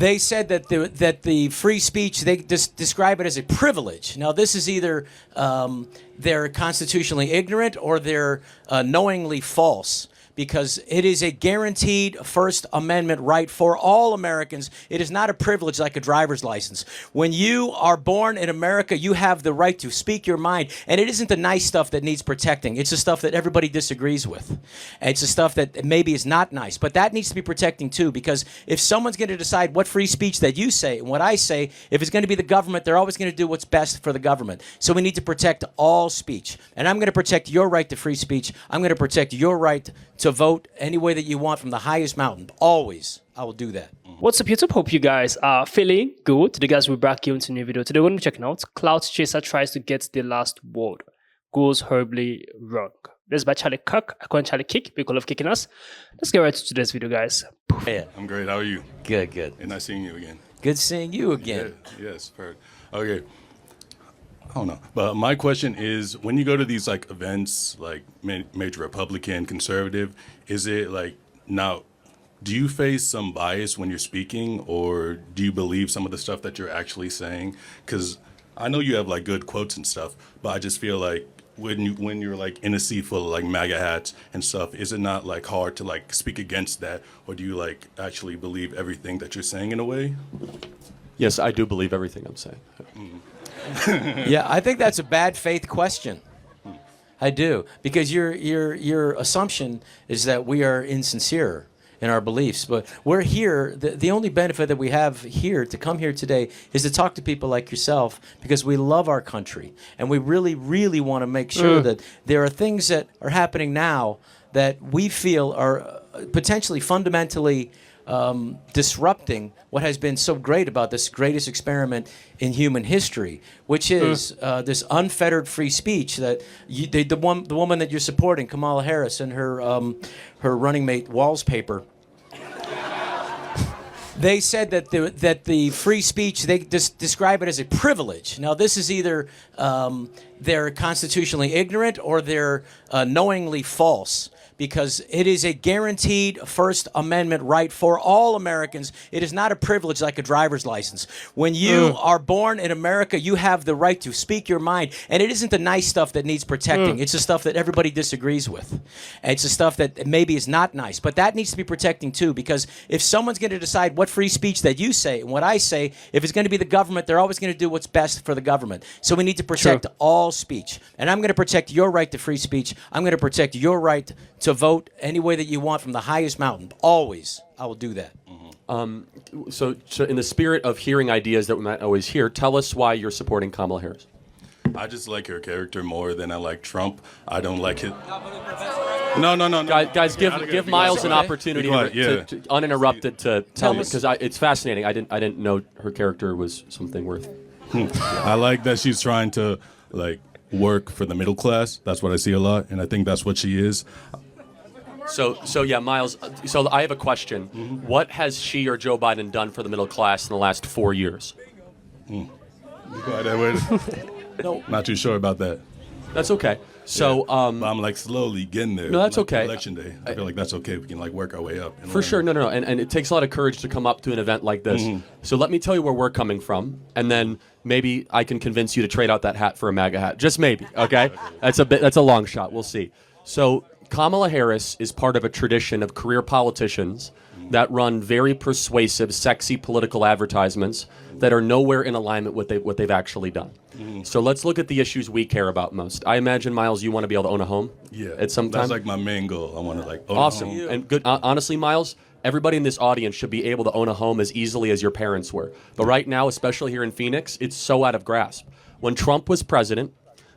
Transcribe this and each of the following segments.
They said that the free speech, they describe it as a privilege. Now, this is either they're constitutionally ignorant or they're knowingly false, because it is a guaranteed First Amendment right for all Americans. It is not a privilege like a driver's license. When you are born in America, you have the right to speak your mind, and it isn't the nice stuff that needs protecting. It's the stuff that everybody disagrees with. It's the stuff that maybe is not nice, but that needs to be protecting too, because if someone's going to decide what free speech that you say and what I say, if it's going to be the government, they're always going to do what's best for the government. So we need to protect all speech, and I'm going to protect your right to free speech. I'm going to protect your right to vote any way that you want from the highest mountain. Always, I will do that. What's up, YouTube? Hope you guys are feeling good. Today, guys, we're back here with a new video. Today, we're going to be checking out Cloud Chaser tries to get the last word. Goes horribly wrong. This is by Charlie Kirk. I call him Charlie Kick because of kicking us. Let's get right to today's video, guys. Yeah. I'm great. How are you? Good, good. And nice seeing you again. Good seeing you again. Yeah, yes, perfect. Okay. I don't know. But my question is, when you go to these like events, like major Republican, conservative, is it like now, do you face some bias when you're speaking, or do you believe some of the stuff that you're actually saying? Because I know you have like good quotes and stuff, but I just feel like when you're like in a seat full of like MAGA hats and stuff, is it not like hard to like speak against that, or do you like actually believe everything that you're saying in a way? Yes, I do believe everything I'm saying. Yeah, I think that's a bad faith question. I do, because your assumption is that we are insincere in our beliefs. But we're here. The only benefit that we have here to come here today is to talk to people like yourself, because we love our country and we really, really want to make sure that there are things that are happening now that we feel are potentially fundamentally disrupting what has been so great about this greatest experiment in human history, which is this unfettered free speech that the woman that you're supporting, Kamala Harris, and her running mate Walls paper. They said that the free speech, they describe it as a privilege. Now, this is either they're constitutionally ignorant or they're knowingly false, because it is a guaranteed First Amendment right for all Americans. It is not a privilege like a driver's license. When you are born in America, you have the right to speak your mind, and it isn't the nice stuff that needs protecting. It's the stuff that everybody disagrees with. It's the stuff that maybe is not nice, but that needs to be protecting too, because if someone's going to decide what free speech that you say and what I say, if it's going to be the government, they're always going to do what's best for the government. So we need to protect all speech, and I'm going to protect your right to free speech. I'm going to protect your right to vote any way that you want from the highest mountain. Always, I will do that. So in the spirit of hearing ideas that we might always hear, tell us why you're supporting Kamala Harris. I just like her character more than I like Trump. I don't like it. No. Guys, give Miles an opportunity to uninterrupted to tell me, because it's fascinating. I didn't know her character was something worth. I like that she's trying to like work for the middle class. That's what I see a lot, and I think that's what she is. So yeah, Miles. So I have a question. What has she or Joe Biden done for the middle class in the last 4 years? You go that way. No, not too sure about that. That's okay. So but I'm like slowly getting there. No, that's like okay. Election day, I feel like that's okay. We can like work our way up. For sure, no, and it takes a lot of courage to come up to an event like this. So let me tell you where we're coming from, and then maybe I can convince you to trade out that hat for a MAGA hat. Just maybe, okay? That's a long shot. We'll see. So Kamala Harris is part of a tradition of career politicians that run very persuasive, sexy political advertisements that are nowhere in alignment with what they've actually done. So let's look at the issues we care about most. I imagine, Miles, you want to be able to own a home. At some time. That's like my main goal. I want to like own awesome a home. and good. Honestly, Miles, everybody in this audience should be able to own a home as easily as your parents were. But right now, especially here in Phoenix, it's so out of grasp. When Trump was president,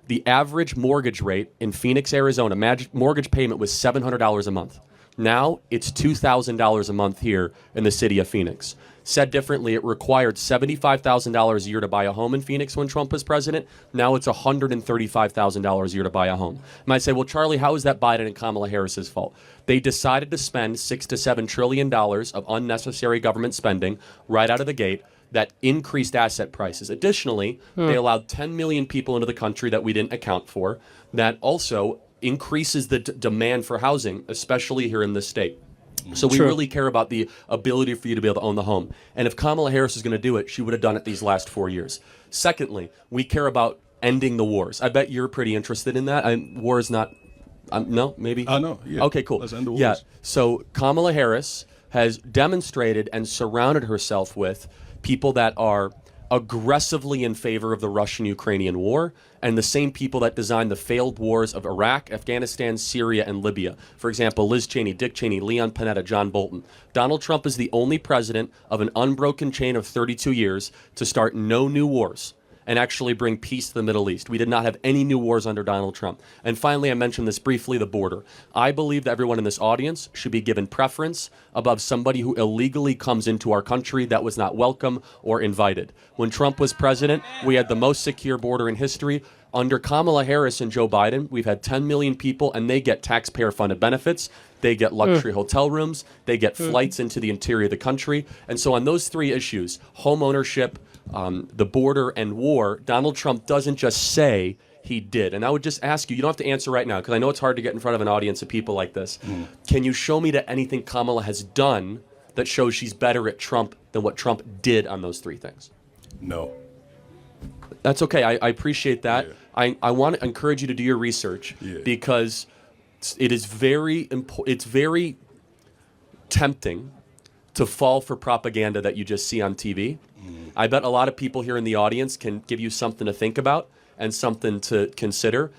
the average mortgage rate in Phoenix, Arizona, mortgage payment was $700 a month. Now it's $2,000 a month here in the city of Phoenix. Said differently, it required $75,000 a year to buy a home in Phoenix when Trump was president. Now it's $135,000 a year to buy a home. You might say, well, Charlie, how is that Biden and Kamala Harris's fault? They decided to spend $6 to $7 trillion of unnecessary government spending right out of the gate that increased asset prices. Additionally, they allowed 10 million people into the country that we didn't account for. That also increases the demand for housing, especially here in this state. So we True. really care about the ability for you to be able to own the home. And if Kamala Harris is going to do it, she would have done it these last 4 years. Secondly, we care about ending the wars. I bet you're pretty interested in that. War is not. No, maybe. No, yeah. Okay, cool. Let's end the wars. Yeah. So Kamala Harris has demonstrated and surrounded herself with people that are aggressively in favor of the Russian-Ukrainian war, and the same people that designed the failed wars of Iraq, Afghanistan, Syria, and Libya. For example, Liz Cheney, Dick Cheney, Leon Panetta, John Bolton. Donald Trump is the only president of an unbroken chain of 32 years to start no new wars and actually bring peace to the Middle East. We did not have any new wars under Donald Trump. And finally, I mentioned this briefly, the border. I believe that everyone in this audience should be given preference above somebody who illegally comes into our country that was not welcome or invited. When Trump was president, we had the most secure border in history. Under Kamala Harris and Joe Biden, we've had 10 million people, and they get taxpayer-funded benefits. They get luxury hotel rooms. They get flights into the interior of the country. And so on those three issues, home ownership, the border, and war, Donald Trump doesn't just say he did. And I would just ask you, you don't have to answer right now, because I know it's hard to get in front of an audience of people like this. Can you show me that anything Kamala has done that shows she's better at Trump than what Trump did on those three things? No. That's okay. I appreciate that. Yeah. I want to encourage you to do your research because it is it's very tempting to fall for propaganda that you just see on TV. I bet a lot of people here in the audience can give you something to think about and something to consider,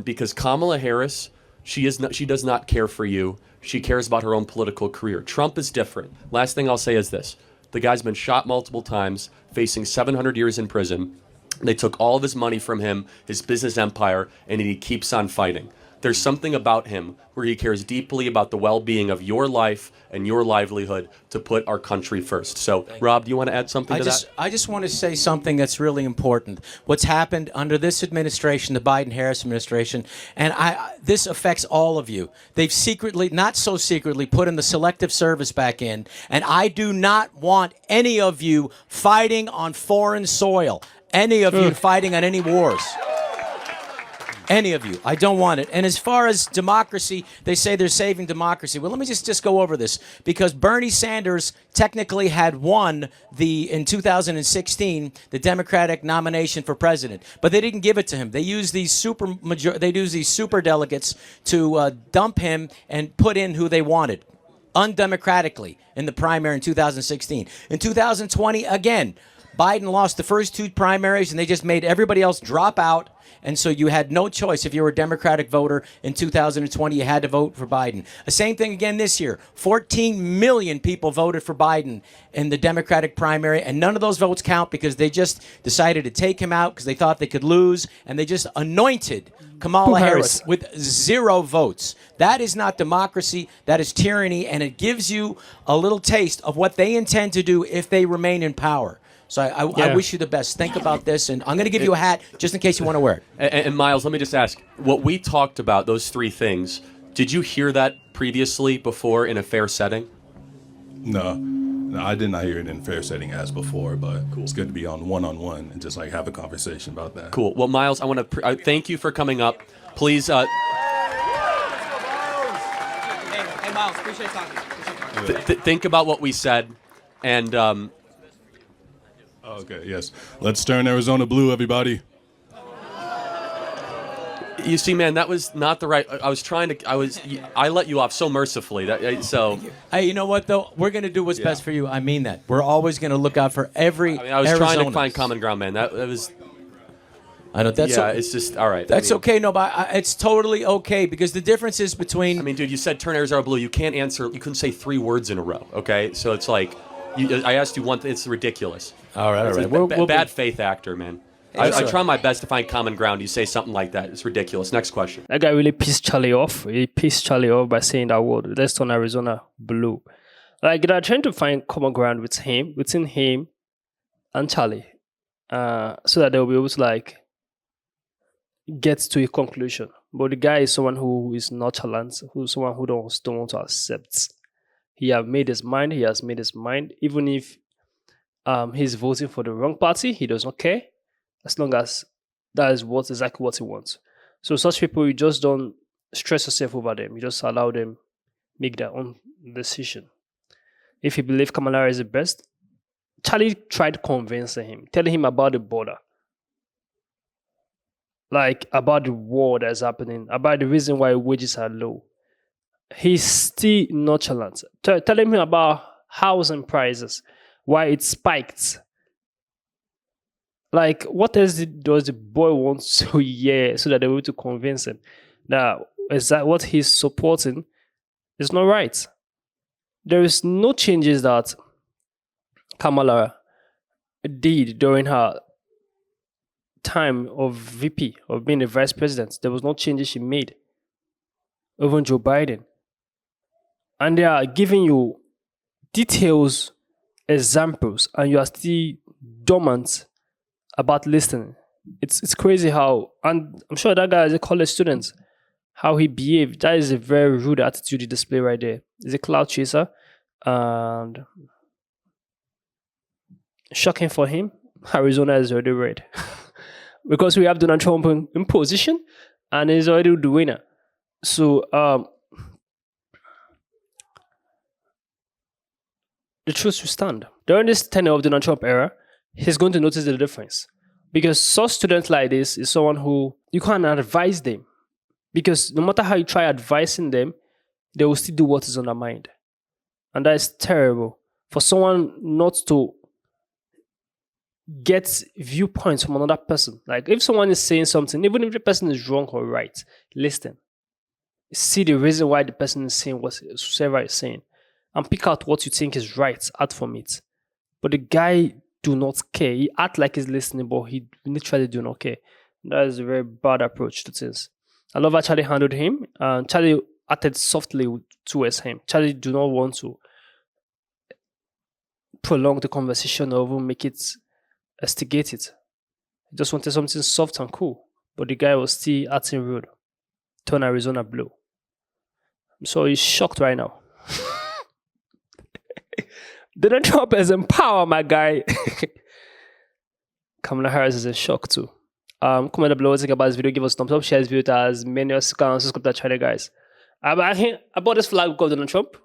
because Kamala Harris, she does not care for you. She cares about her own political career. Trump is different. Last thing I'll say is this. The guy's been shot multiple times, facing 700 years in prison. They took all of his money from him, his business empire, and he keeps on fighting. There's something about him where he cares deeply about the well-being of your life and your livelihood to put our country first. So, Rob, do you want to add something to that? I just want to say something that's really important. What's happened under this administration, the Biden-Harris administration, and this affects all of you. They've secretly, not so secretly, put in the selective service back in, and I do not want any of you fighting on foreign soil. Any of you fighting on any wars. Any of you. I don't want it. And as far as democracy, they say they're saving democracy. Well, let me just go over this. Because Bernie Sanders technically had won in 2016, the Democratic nomination for president. But they didn't give it to him. They used these super delegates to dump him and put in who they wanted. Undemocratically in the primary in 2016. In 2020, again, Biden lost the first two primaries, and they just made everybody else drop out. And so you had no choice. If you were a Democratic voter in 2020, you had to vote for Biden. The same thing again this year. 14 million people voted for Biden in the Democratic primary, and none of those votes count because they just decided to take him out because they thought they could lose, and they just anointed Kamala Harris with 0 votes. That is not democracy. That is tyranny, and it gives you a little taste of what they intend to do if they remain in power. So I wish you the best. Think about this, and I'm going to give you a hat just in case you want to wear it. And Miles, let me just ask, what we talked about, those three things, did you hear that previously before in a fair setting? No, I did not hear it in a fair setting as before, but it's good to be on one-on-one and just like have a conversation about that. Cool. Well, Miles, I want to thank you for coming up. Please. Hey, Miles, appreciate talking. Think about what we said, and. Okay, yes. Let's turn Arizona blue, everybody. You see, man, that was not the right. I let you off so mercifully. Hey, you know what though? We're gonna do what's best for you. I mean that. We're always gonna look out for every. I was trying to find common ground, man. That was. I know that's. Yeah, it's just all right. That's okay. No, but it's totally okay because the difference is between. I mean, dude, you said turn Arizona blue. You can't answer. You couldn't say 3 words in a row. Okay, so it's like. I asked you one thing. It's ridiculous. All right. It's bad faith actor, man. I try my best to find common ground. You say something like that. It's ridiculous. Next question. That guy really pissed Charlie off. He pissed Charlie off by saying that word. Let's turn Arizona blue. Like, they're trying to find common ground between him and Charlie. So that they'll be able to, like, get to a conclusion. But the guy is someone who is nonchalant, who's someone who don't want to accept. He has made his mind. Even if he's voting for the wrong party, he does not care, as long as that is exactly what he wants. So such people, you just don't stress yourself over them. You just allow them make their own decision. If he believes Kamala is the best, Charlie tried convincing him, telling him about the border, like about the war that's happening, about the reason why wages are low. He's still nonchalant. Telling him about housing prices, why it spiked. Like, what else does the boy want to hear so that they're able to convince him that is that what he's supporting is not right? There is no changes that Kamala did during her time of VP, of being the vice president. There was no changes she made. Even Joe Biden. And they are giving you details, examples, and you are still dormant about listening. It's crazy how, and I'm sure that guy is a college student, how he behaved. That is a very rude attitude you display right there. He's a cloud chaser, and shocking for him, Arizona is already red. Because we have Donald Trump in position, and he's already the winner. So, the truth will stand. During this tenure of Donald Trump era, he's going to notice the difference. Because such students like this is someone who you can't advise them. Because no matter how you try advising them, they will still do what is on their mind. And that is terrible. For someone not to get viewpoints from another person. Like if someone is saying something, even if the person is wrong or right, listen. See the reason why the person is saying whatever is saying. And pick out what you think is right out from it. But the guy do not care. He act like he's listening, but he literally do not care. That is a very bad approach to things. I love how Charlie handled him. Charlie acted softly towards him. Charlie do not want to prolong the conversation or even make it instigate it. He just wanted something soft and cool. But the guy was still acting rude. Turn Arizona blue. So he's shocked right now. Donald Trump is in power, my guy. Kamala Harris is in shock too. Comment down below what you think about this video. Give us a thumbs up, share this video as many as you can. Subscribe to the channel, guys. I bought this flag because of Donald Trump.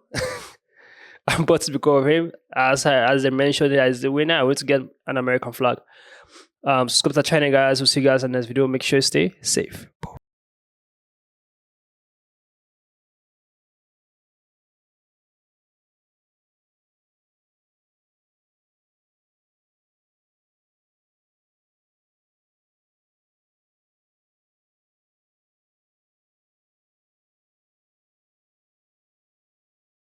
I bought it because of him. As I mentioned, as the winner, I want to get an American flag. Subscribe to the channel, guys. We'll see you guys in the next video. Make sure you stay safe.